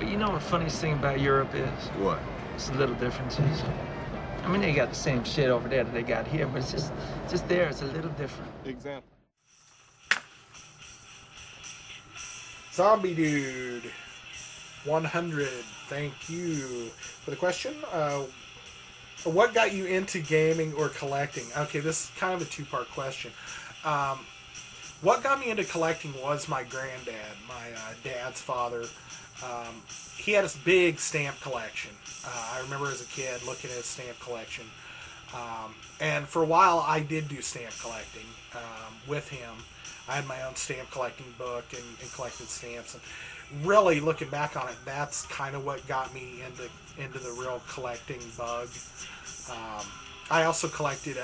But you know what the funniest thing about Europe is? What? It's the little differences. I mean, they got the same shit over there that they got here, but it's just there. It's a little different. Example. Zombie Dude 100, thank you for the question. What got you into gaming or collecting? Okay, this is kind of a two-part question. What got me into collecting was my granddad, my dad's father. He had this big stamp collection. I remember as a kid looking at his stamp collection. And for a while, I did do stamp collecting with him. I had my own stamp collecting book and collected stamps. And really, looking back on it, that's kind of what got me into the real collecting bug. I also collected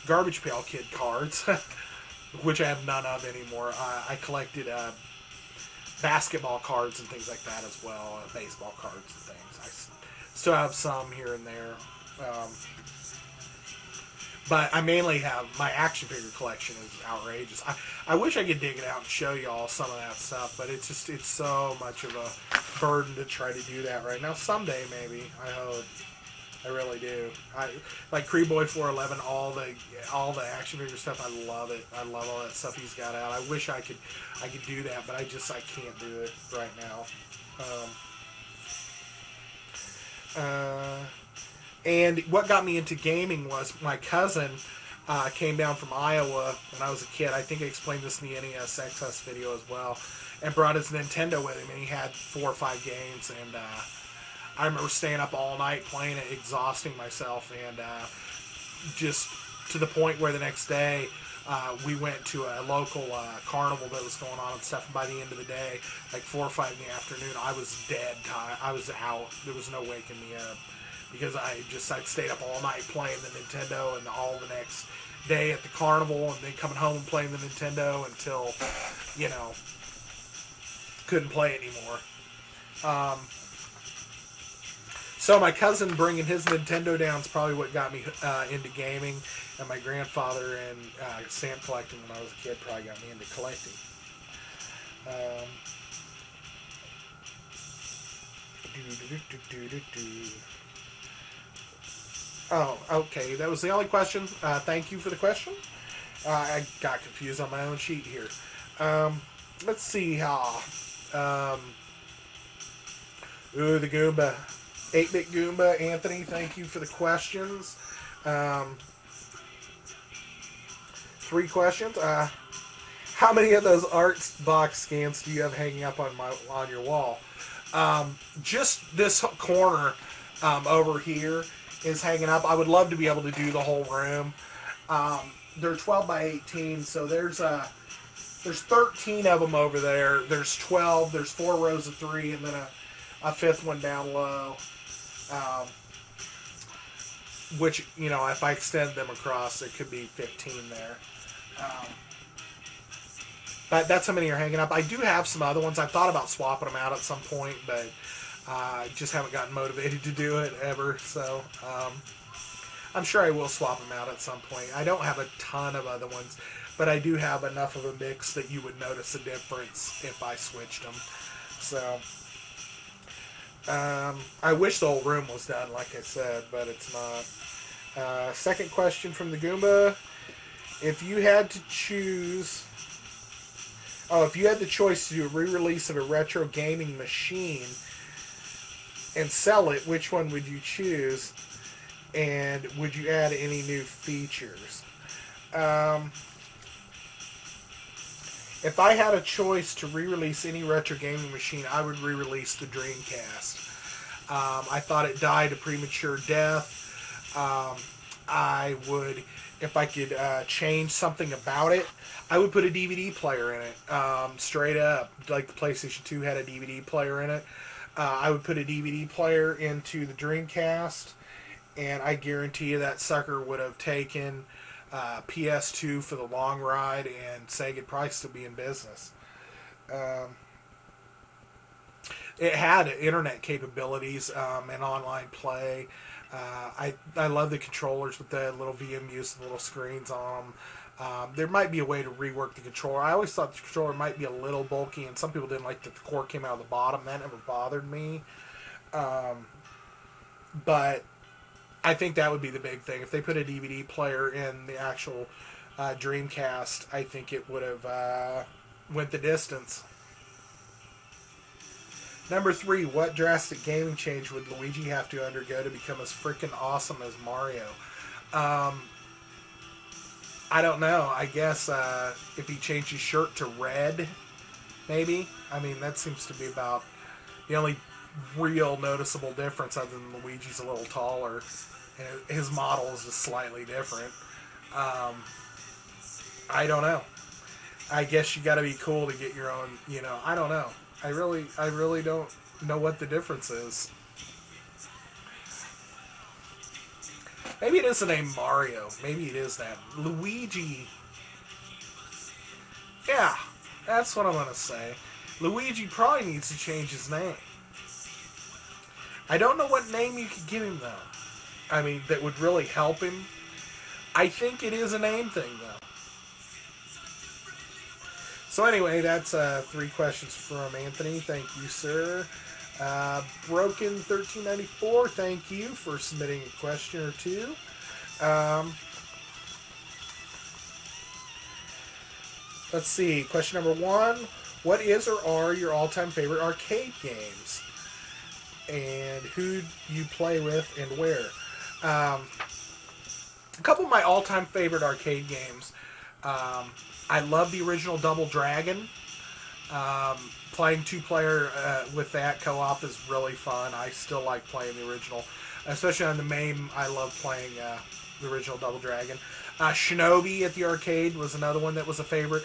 Garbage Pail Kid cards, which I have none of anymore. I collected basketball cards and things like that as well, baseball cards and things. I still have some here and there. But I mainly have my action figure collection is outrageous. I wish I could dig it out and show you all some of that stuff, but it's so much of a burden to try to do that right now. Someday maybe, I hope. I really do. Like Cree Boy 411, all the action figure stuff. I love it. I love all that stuff he's got out. I wish I could do that, but I can't do it right now. And what got me into gaming was my cousin came down from Iowa when I was a kid. I think I explained this in the NES XS video as well. And brought his Nintendo with him, and he had 4 or 5 games. And I remember staying up all night playing it, exhausting myself, and just to the point where the next day we went to a local carnival that was going on and stuff. And by the end of the day, like 4 or 5 in the afternoon, I was dead tired. I was out. There was no waking me up. Because I stayed up all night playing the Nintendo and all the next day at the carnival and then coming home and playing the Nintendo until, couldn't play anymore. So my cousin bringing his Nintendo down is probably what got me into gaming, and my grandfather and stamp collecting when I was a kid probably got me into collecting. Oh, okay. That was the only question. Thank you for the question. I got confused on my own sheet here. Let's see how. The Goomba. 8-Bit Goomba. Anthony, thank you for the questions. 3 questions. How many of those art box scans do you have hanging up on your wall? Just this corner over here is hanging up. I would love to be able to do the whole room. They're 12 by 18, so there's 13 of them over there. There's 12. There's 4 rows of 3, and then a 5th one down low. Which, if I extend them across, it could be 15 there. But that's how many are hanging up. I do have some other ones. I thought about swapping them out at some point, but I just haven't gotten motivated to do it ever. So I'm sure I will swap them out at some point. I don't have a ton of other ones, but I do have enough of a mix that you would notice a difference if I switched them. So I wish the whole room was done, like I said, but it's not. Second question from the Goomba. If you had to choose... if you had the choice to do a re-release of a retro gaming machine and sell it, which one would you choose? And would you add any new features? If I had a choice to re-release any retro gaming machine, I would re-release the Dreamcast. I thought it died a premature death. I would, if I could change something about it, I would put a DVD player in it, straight up, like the PlayStation 2 had a DVD player in it. I would put a DVD player into the Dreamcast, and I guarantee you that sucker would have taken PS2 for the long ride, and Sega would probably still be in business. It had internet capabilities and online play. I love the controllers with the little VMUs, the little screens on them. There might be a way to rework the controller. I always thought the controller might be a little bulky, and some people didn't like that the cord came out of the bottom. That never bothered me. But I think that would be the big thing. If they put a DVD player in the actual Dreamcast, I think it would have went the distance. Number 3, what drastic gaming change would Luigi have to undergo to become as freaking awesome as Mario? I don't know. I guess if he changed his shirt to red, maybe. I mean, that seems to be about the only real noticeable difference, other than Luigi's a little taller and his model is just slightly different. I don't know. I guess you got to be cool to get your own. I don't know. I really don't know what the difference is. Maybe it is the name Mario. Maybe it is that. Luigi. Yeah, that's what I'm going to say. Luigi probably needs to change his name. I don't know what name you could give him, though. I mean, that would really help him. I think it is a name thing, though. So anyway, that's 3 questions from Anthony. Thank you, sir. Broken 1394, thank you for submitting a question or two. Let's see. Question number 1. What is or are your all-time favorite arcade games? And who you play with and where? A couple of my all-time favorite arcade games. I love the original Double Dragon. Playing 2-player with that co-op is really fun. I still like playing the original. Especially on the MAME, I love playing the original Double Dragon. Shinobi at the arcade was another one that was a favorite.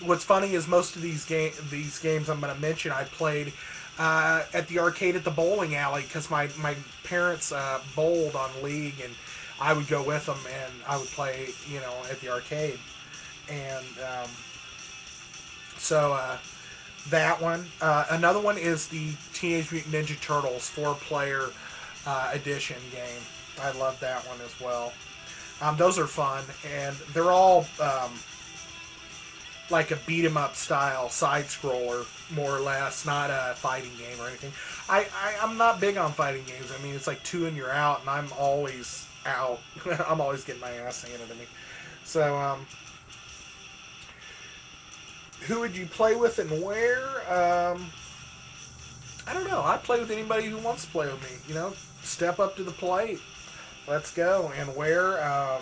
What's funny is most of these games I'm going to mention I played at the arcade at the bowling alley, because my parents bowled on League, and I would go with them and I would play, at the arcade. And so that one. Another one is the Teenage Mutant Ninja Turtles 4-player edition game. I love that one as well. Those are fun, and they're all like a beat-em-up style side-scroller, more or less, not a fighting game or anything. I'm not big on fighting games. I mean, it's like 2 and you're out, and I'm always out. I'm always getting my ass handed to me. So, who would you play with and where? I don't know. I'd play with anybody who wants to play with me. Step up to the plate. Let's go. And where? I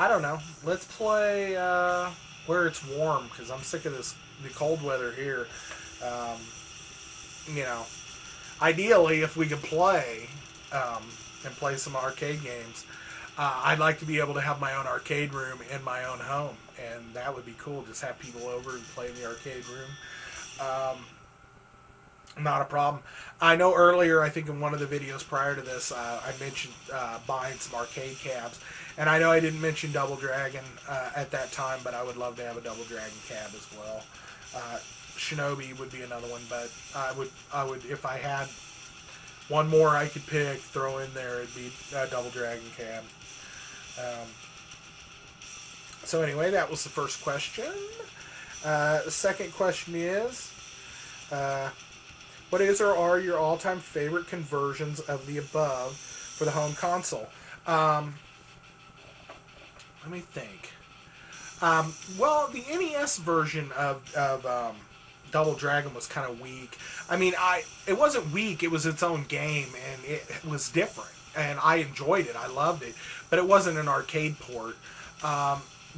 don't know. Let's play where it's warm, because I'm sick of the cold weather here. Ideally, if we could play and play some arcade games, I'd like to be able to have my own arcade room in my own home, and that would be cool. Just have people over and play in the arcade room. Not a problem. I know earlier, I think in one of the videos prior to this, I mentioned buying some arcade cabs, and I know I didn't mention Double Dragon at that time, but I would love to have a Double Dragon cab as well. Shinobi would be another one, but I would if I had one more I could pick, throw in there, it'd be a Double Dragon cab. So anyway, that was the first question. The second question is, what is or are your all-time favorite conversions of the above for the home console? Let me think. Well, the NES version of Double Dragon was kind of weak. I mean, it wasn't weak. It was its own game, and it was different. And I enjoyed it. I loved it. But it wasn't an arcade port.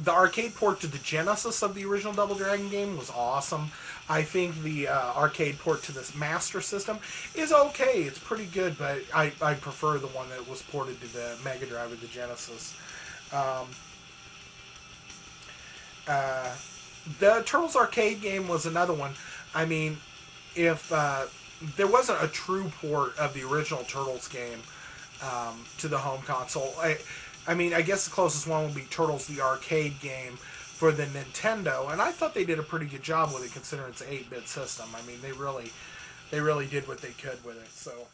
The arcade port to the Genesis of the original Double Dragon game was awesome. I think the arcade port to this Master System is okay. It's pretty good, but I prefer the one that was ported to the Mega Drive or the Genesis. The Turtles arcade game was another one. I mean, if there wasn't a true port of the original Turtles game to the home console, I mean, I guess the closest one would be Turtles the arcade game for the Nintendo, and I thought they did a pretty good job with it, considering it's an 8-bit system. I mean, they really did what they could with it. So.